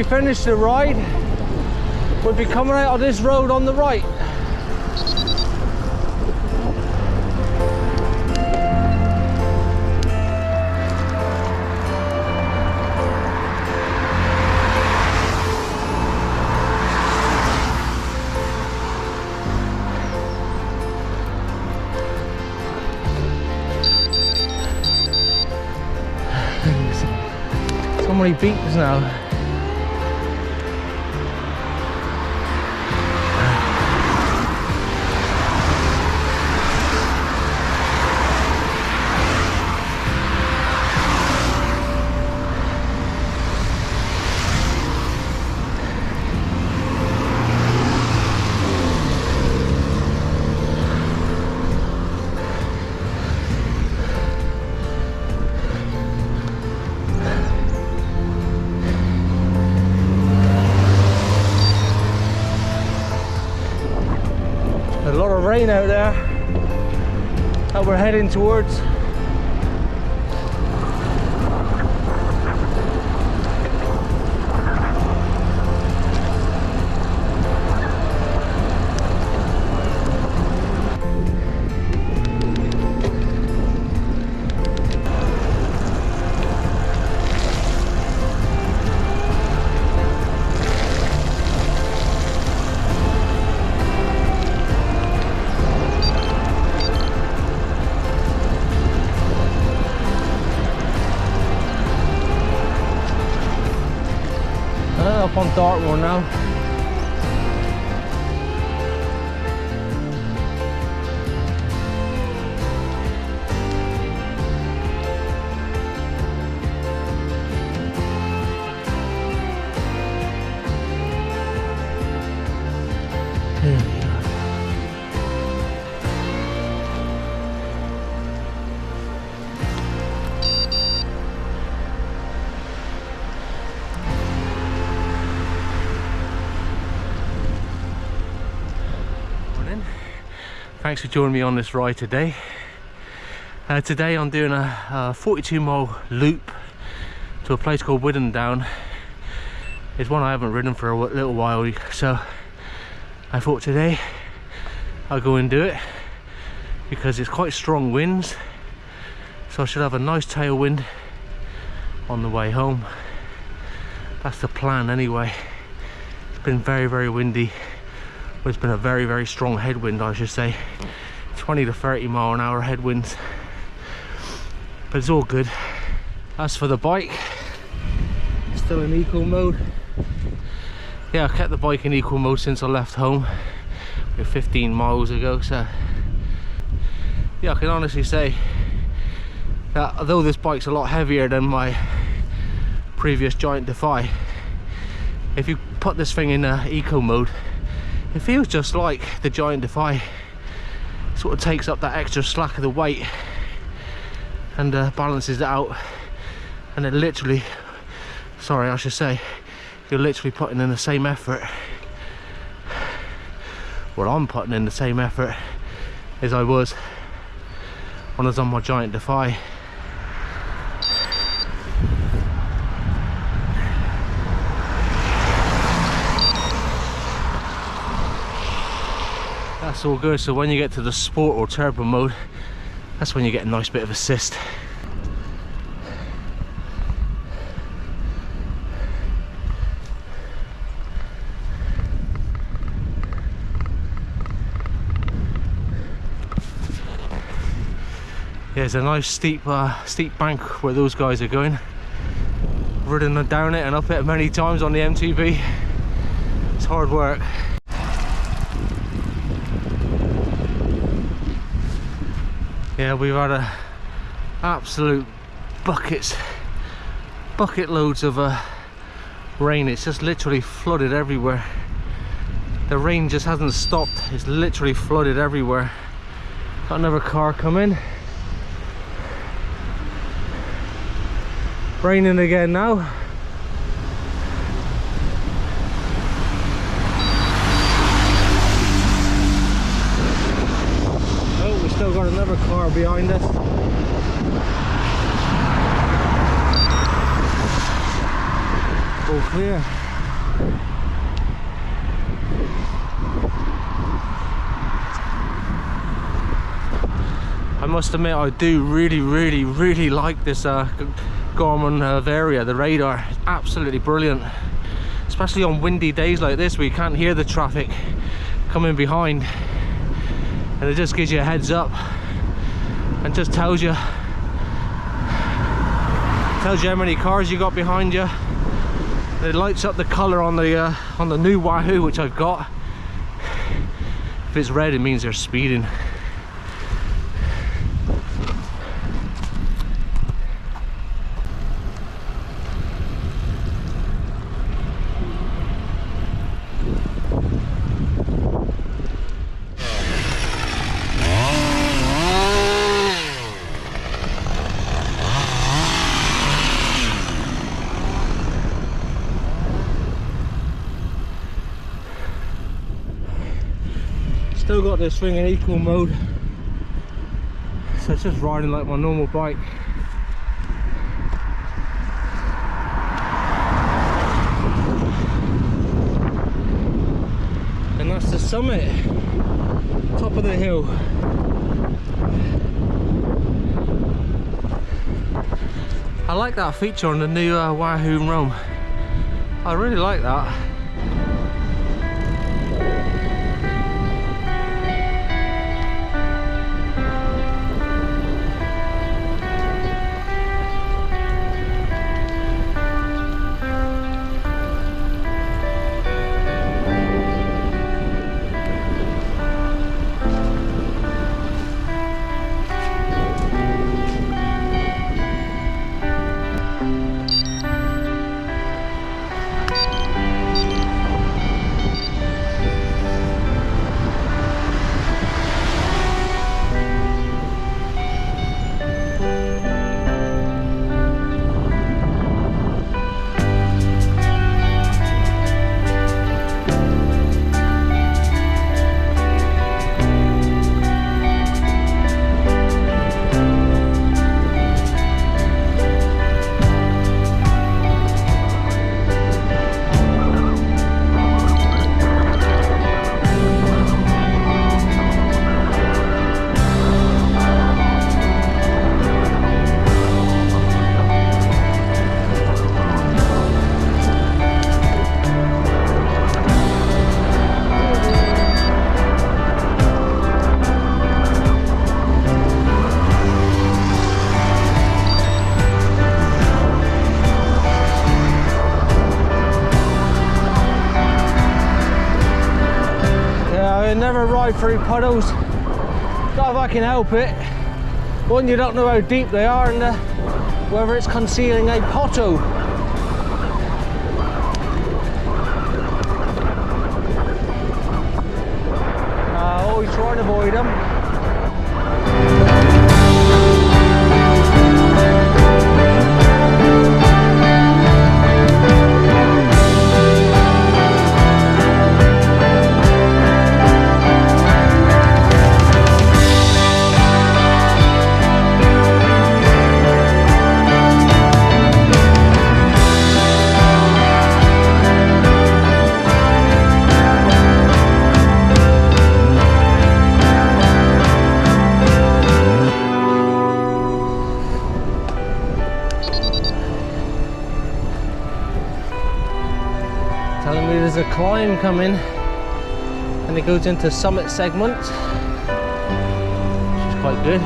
we finish the ride, we'll be coming out of this road on the right. So many beeps now. A lot of rain out there that we're heading towards. Up on Dartmoor now. Here we are. Thanks for joining me on this ride today. Today I'm doing a 42-mile loop to a place called Whiddon Down. It's one I haven't ridden for a little while, so I thought today I'll go and do it because it's quite strong winds, so I should have a nice tailwind on the way home. That's the plan anyway. It's been very, very windy. Well, it's been a very, very strong headwind, I should say. 20 to 30 mile an hour headwinds. But it's all good. As for the bike, still in eco mode. Yeah, I kept the bike in eco mode since I left home 15 miles ago, so yeah, I can honestly say that although this bike's a lot heavier than my previous Giant Defy, if you put this thing in eco mode, it feels just like the Giant Defy. Sort of takes up that extra slack of the weight and balances it out, and it literally, sorry I should say, you're literally putting in the same effort, well I'm putting in the same effort as I was when I was on my Giant Defy. That's all good. So when you get to the sport or turbo mode, that's when you get a nice bit of assist. Yeah, there's a nice steep bank where those guys are going. Ridden down it and up it many times on the MTB. It's hard work. Yeah, we've had a absolute bucket loads of rain. It's just literally flooded everywhere. The rain just hasn't stopped. It's literally flooded everywhere. Got another car coming. Raining again now. Still got another car behind us. All clear. must admit I do really like this Garmin Varia. The radar is absolutely brilliant, especially on windy days like this where you can't hear the traffic coming behind, and it just gives you a heads up and just tells you how many cars you got behind you. It lights up the colour on the new Wahoo, which I've got. If it's red, it means they're speeding. Still got this thing in equal mode, so it's just riding like my normal bike. And that's the summit, top of the hill. I like that feature on the new Wahoo Rome. I really like that. Never ride through puddles, not if I can help it. One, you don't know how deep they are, and whether it's concealing a pothole. Always try to avoid them. Telling me there's a climb coming and it goes into summit segment, which is quite good.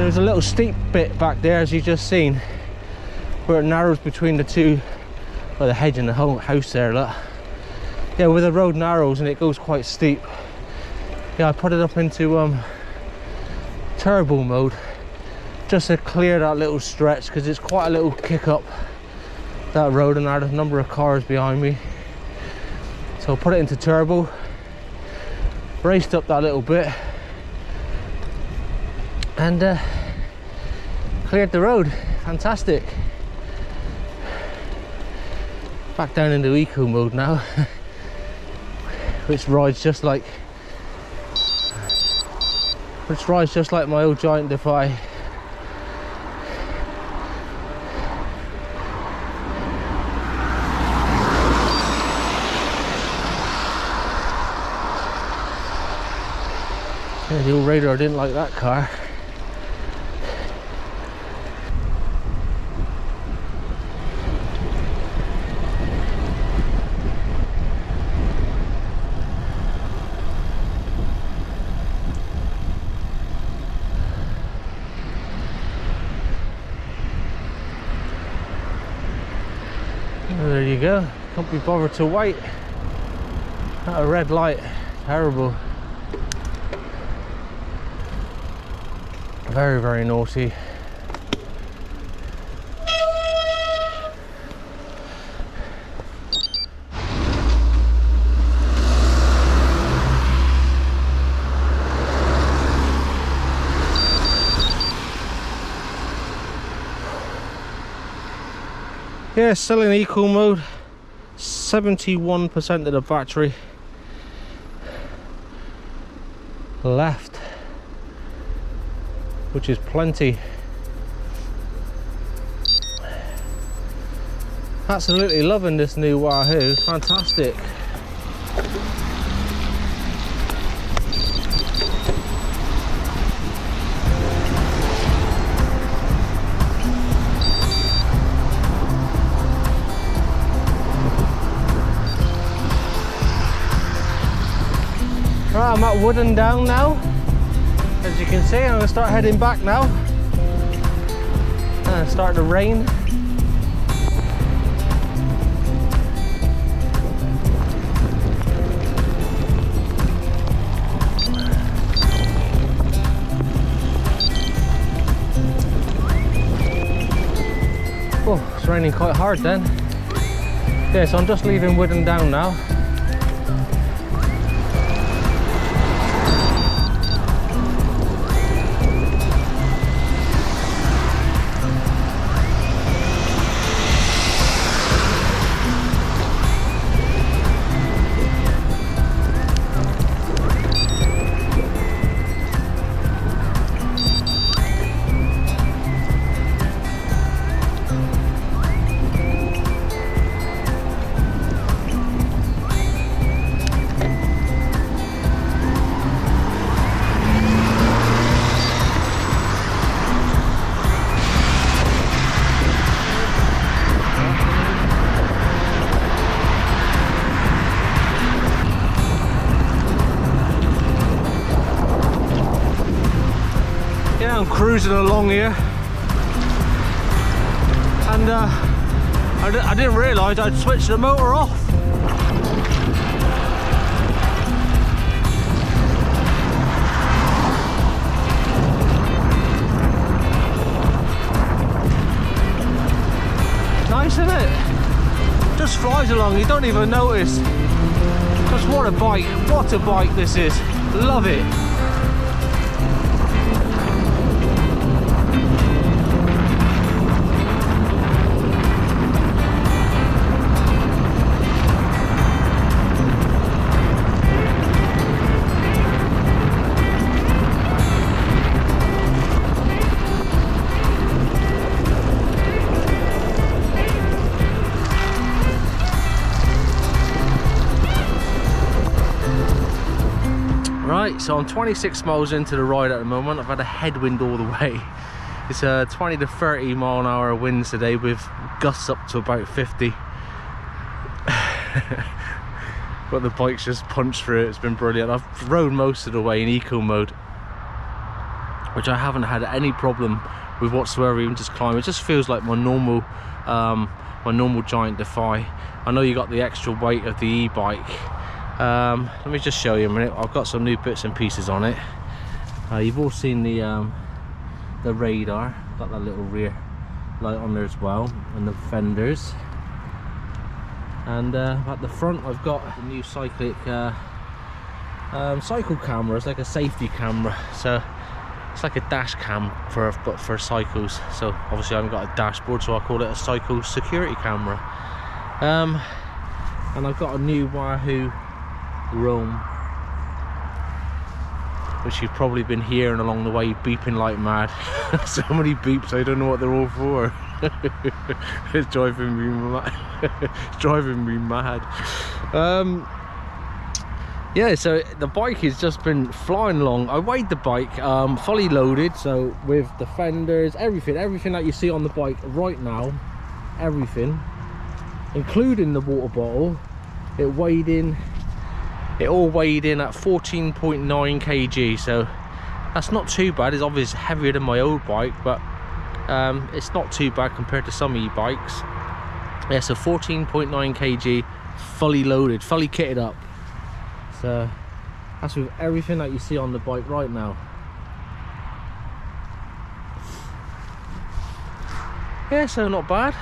there's a little steep bit back there, as you just seen, where it narrows between the two, well, the hedge and the whole house there, look. Yeah, where the road narrows and it goes quite steep. Yeah, I put it up into turbo mode just to clear that little stretch, because it's quite a little kick up that road and I had a number of cars behind me. So I put it into turbo, raced up that little bit and cleared the road. Fantastic. Back down into eco mode now, which rides just like my old Giant Defy. Yeah, the old radar didn't like that car. There you go. Can't be bothered to wait at a red light. Terrible. Very, very naughty. Yeah, still in eco mode. 71% of the battery left, which is plenty. Absolutely loving this new Wahoo, it's fantastic. Right, I'm at Whiddon Down now. As you can see, I'm going to start heading back now. And it's starting to rain. Oh, it's raining quite hard then. Yeah, so I'm just leaving Whiddon Down now. I'm cruising along here, and I didn't realise I'd switched the motor off. Nice, isn't it? Just flies along, you don't even notice. Just what a bike this is. Love it. Right, so I'm 26 miles into the ride at the moment. I've had a headwind all the way. It's a 20 to 30 mile an hour winds today with gusts up to about 50. But the bike's just punched through it. It's been brilliant. I've rode most of the way in eco mode. which I haven't had any problem with whatsoever, even just climbing. It just feels like my normal giant Defy. I know you got the extra weight of the e-bike. Let me just show you a minute. I've got some new bits and pieces on it. You've all seen the radar. Got that little rear light on there as well, and the fenders. And at the front I've got the new cycle camera. It's like a safety camera, so it's like a dash cam but for cycles. So obviously I haven't got a dashboard, so I call it a cycle security camera. And I've got a new Wahoo Roam, which you've probably been hearing along the way, beeping like mad. So many beeps, I don't know what they're all for. It's driving me mad. It's driving me mad. Yeah, so the bike has just been flying along. I weighed the bike, fully loaded, so with the fenders, everything that you see on the bike right now, everything, including the water bottle, it all weighed in at 14.9 kg, so that's not too bad. It's obviously heavier than my old bike, but it's not too bad compared to some e-bikes. Yeah, so 14.9 kg, fully loaded, fully kitted up. So that's with everything that you see on the bike right now. Yeah, so not bad.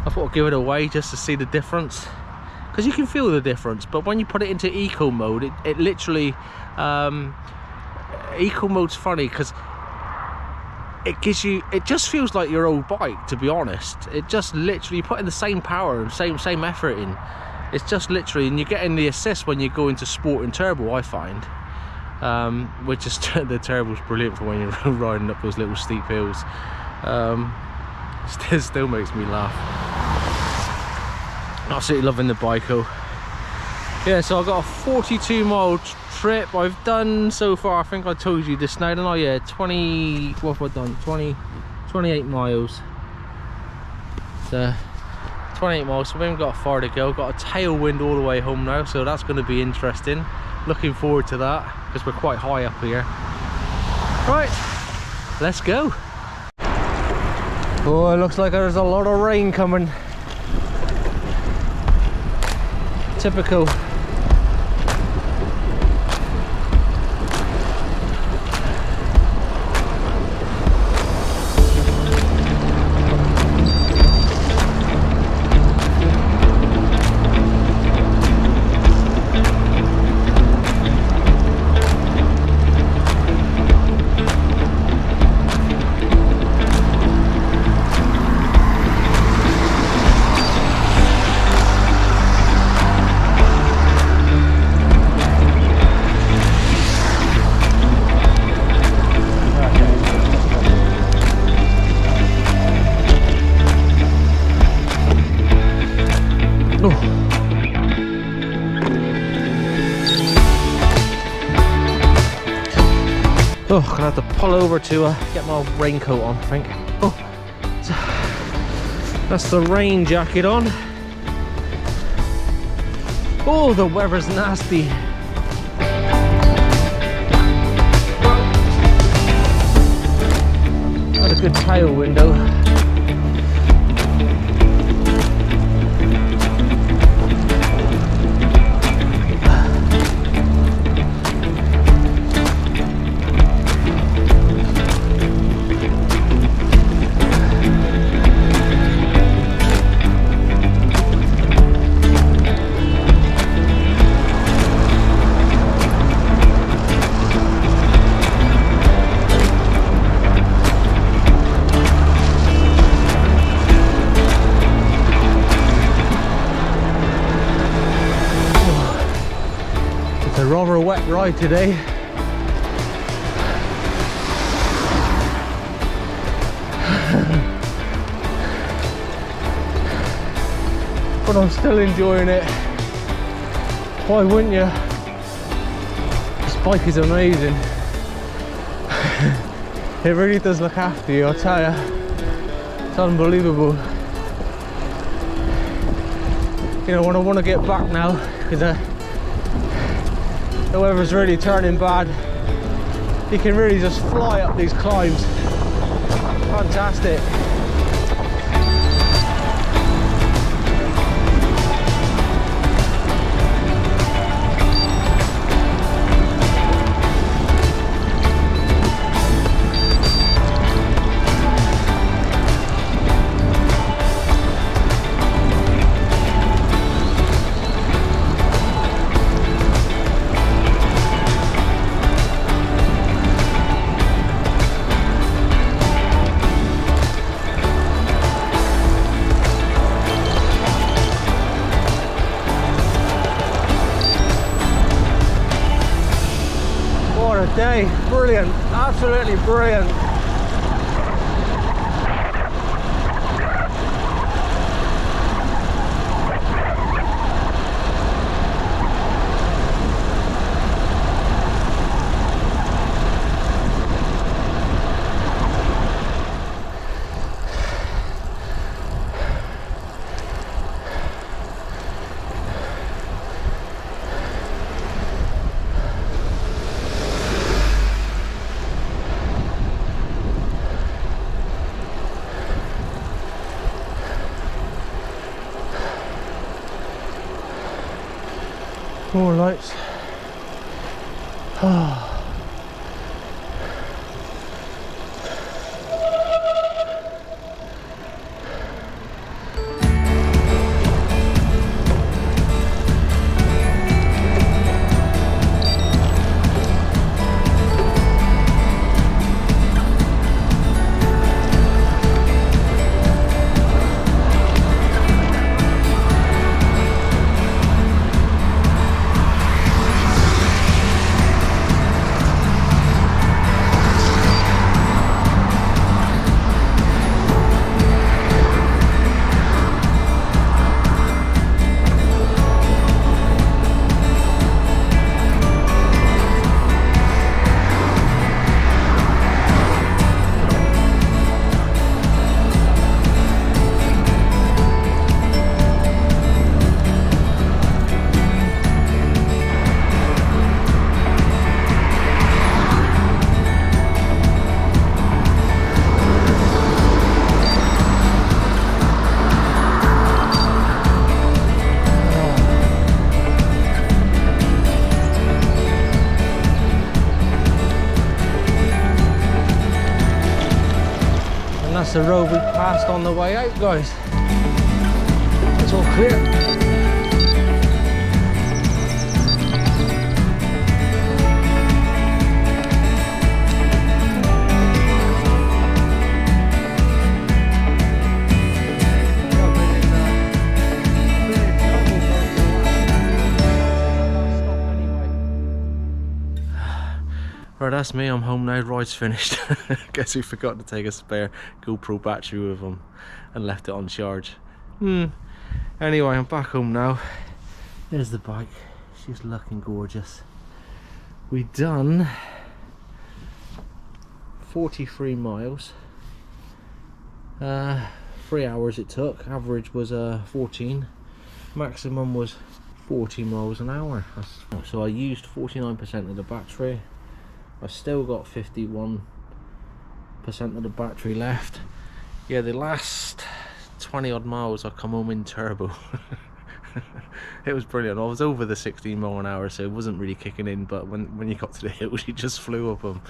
I thought I'd give it away just to see the difference, because you can feel the difference. But when you put it into eco mode, it literally eco mode's funny because it just feels like your old bike, to be honest. It just literally put in the same power and same effort in. It's just literally, and you're getting the assist when you go into sport and turbo, I find, which is the turbo's brilliant for when you're riding up those little steep hills. Still makes me laugh. Absolutely loving the bike. Yeah, so I've got a 42-mile trip I've done so far. I think I told you this now, didn't I? Yeah, 20, what have I done? 28 miles. So 28 miles, so we haven't got far to go. Got a tailwind all the way home now, so that's going to be interesting. Looking forward to that, because we're quite high up here. Right, let's go. Oh, it looks like there's a lot of rain coming. Typical. Oh, gonna have to pull over to get my raincoat on, I think. Oh, so that's the rain jacket on. Oh, the weather's nasty. Got a good tailwind though. A rather wet ride today. But I'm still enjoying it. Why wouldn't you? This bike is amazing. It really does look after you, I'll tell you. It's unbelievable. You know, when I want to get back now, because the weather's really turning bad, you can really just fly up these climbs. Fantastic. Day, brilliant, absolutely brilliant. More lights. The road we passed on the way out, guys. It's all clear. Right, that's me, I'm home now, ride's finished. Guess we forgot to take a spare GoPro battery with them and left it on charge. Anyway, I'm back home now. There's the bike, she's looking gorgeous. We done 43 miles. 3 hours it took, average was 14, maximum was 40 miles an hour. So I used 49% of the battery. I've still got 51% of the battery left. Yeah, the last 20 odd miles I come home in turbo. It was brilliant. I was over the 16 mile an hour, so it wasn't really kicking in, but when you got to the hills you just flew up them.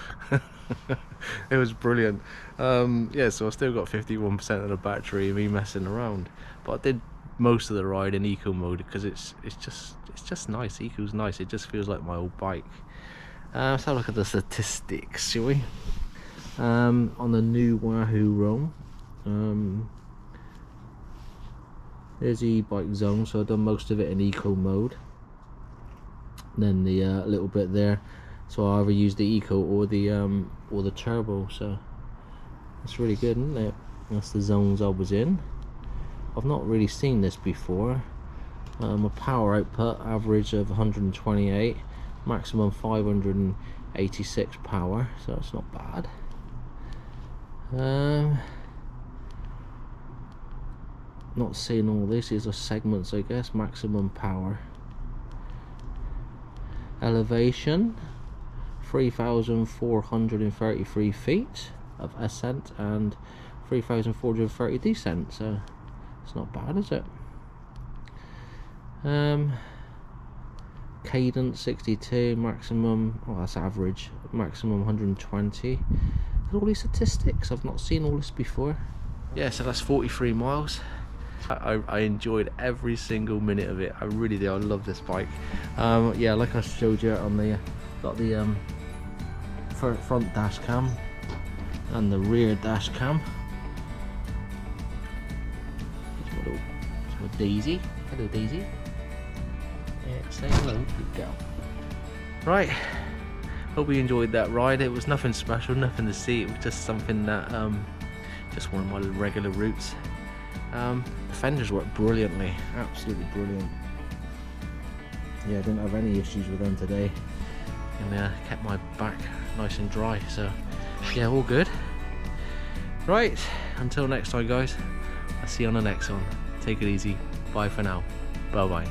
It was brilliant. Yeah, so I still got 51% of the battery and me messing around, but I did most of the ride in eco mode because it's just nice. Eco's nice, it just feels like my old bike. Let's have a look at the statistics, shall we? On the new Wahoo roam, there's the e-bike zone, so I've done most of it in eco mode. Then the little bit there, so I either use the eco or the turbo, so it's really good, isn't it? That's the zones I was in. I've not really seen this before. A power output average of 128. Maximum 586 power, so it's not bad. Not seeing all this, these are segments I guess. Maximum power. Elevation 3,433 feet of ascent and 3,430 descent, so it's not bad, is it? Cadence 62, maximum, well that's average, maximum 120. All these statistics, I've not seen all this before. Yeah, so that's 43 miles. I enjoyed every single minute of it. I really do. I love this bike. Yeah, like I showed you on the got the front dash cam and the rear dash cam. It's my Daisy. Hello, Daisy. Yeah, say hello, good girl. Right. Hope you enjoyed that ride. It was nothing special, nothing to see. It was just something that just one of my regular routes. The fenders worked brilliantly, absolutely brilliant. Yeah, I didn't have any issues with them today, and kept my back nice and dry. So yeah, all good. Right, until next time, guys. I'll see you on the next one. Take it easy. Bye for now. Bye bye.